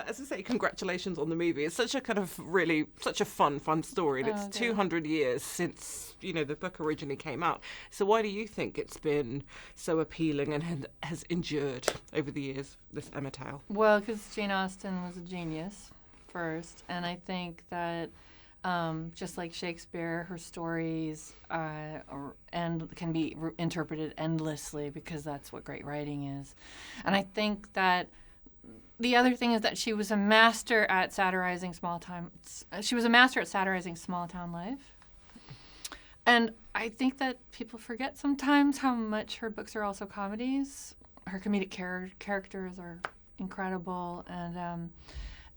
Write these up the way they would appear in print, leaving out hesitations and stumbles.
as I say, congratulations on the movie. It's such a kind of really, such a fun story. And it's 200 years since, the book originally came out. So why do you think it's been so appealing and has endured over the years, this Emma tale? Well, because Jane Austen was a genius first. And I think that just like Shakespeare, her stories can be interpreted endlessly because that's what great writing is. And I think that the other thing is that she was a master at satirizing small town life. And I think that people forget sometimes how much her books are also comedies. Her comedic characters are incredible,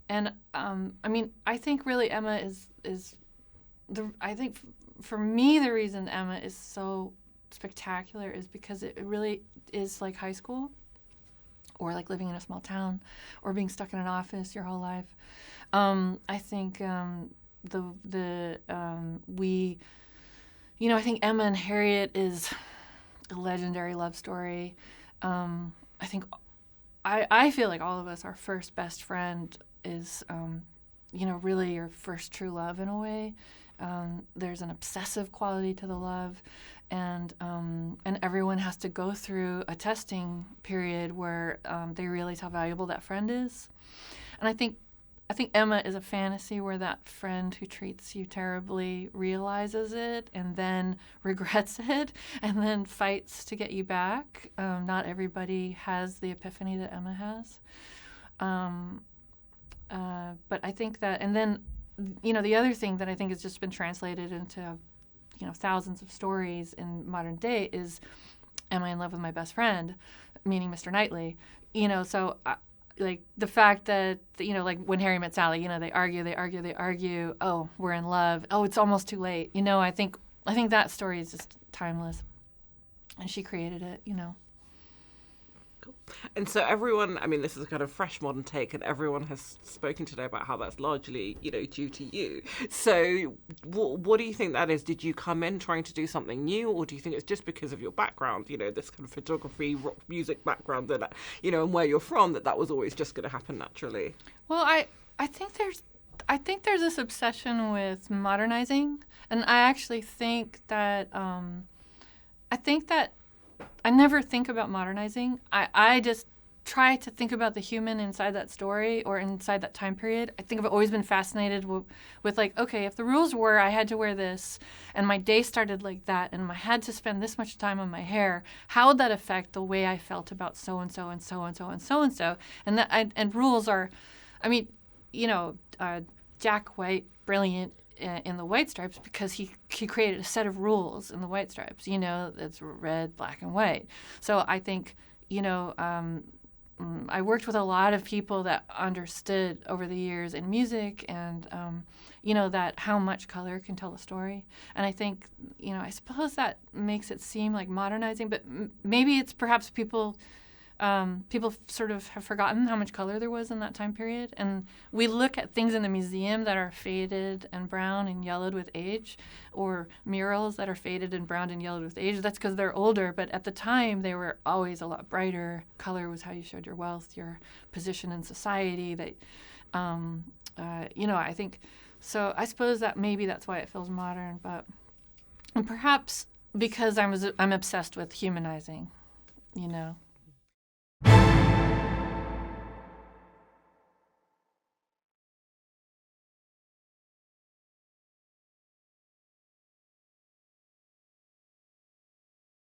and I think really Emma I think for me the reason Emma is so spectacular is because it really is like high school, or like living in a small town, or being stuck in an office your whole life. I think I think Emma and Harriet is a legendary love story. I feel like all of us, our first best friend is, really your first true love in a way. There's an obsessive quality to the love, and everyone has to go through a testing period where they realize how valuable that friend is. And I think Emma is a fantasy where that friend who treats you terribly realizes it and then regrets it and then fights to get you back. Not everybody has the epiphany that Emma has. But I think that, and then, the other thing that I think has just been translated into, thousands of stories in modern day is, am I in love with my best friend, meaning Mr. Knightley? So like the fact that, like when Harry met Sally, they argue. Oh, we're in love. Oh, it's almost too late. I think that story is just timeless, and she created it. Cool. And so everyone, this is a kind of fresh modern take, and everyone has spoken today about how that's largely, due to you. So what do you think that is? Did you come in trying to do something new, or do you think it's just because of your background, this kind of photography, rock music background, that, and where you're from, that was always just going to happen naturally? Well, I think there's this obsession with modernizing, and I actually think that I never think about modernizing. I just try to think about the human inside that story or inside that time period. I think I've always been fascinated with like, okay, if the rules were I had to wear this and my day started like that and I had to spend this much time on my hair, how would that affect the way I felt about so-and-so and so-and-so and so-and-so? And rules are, Jack White, brilliant in the White Stripes because he created a set of rules in the White Stripes. It's red, black, and white. So I think, I worked with a lot of people that understood over the years in music and, that how much color can tell a story. And I think, I suppose that makes it seem like modernizing, but maybe it's perhaps people sort of have forgotten how much color there was in that time period. And we look at things in the museum that are faded and brown and yellowed with age, or murals that are faded and browned and yellowed with age. That's because they're older, but at the time they were always a lot brighter. Color was how you showed your wealth, your position in society. I think, so I suppose that maybe that's why it feels modern, and perhaps because I'm obsessed with humanizing,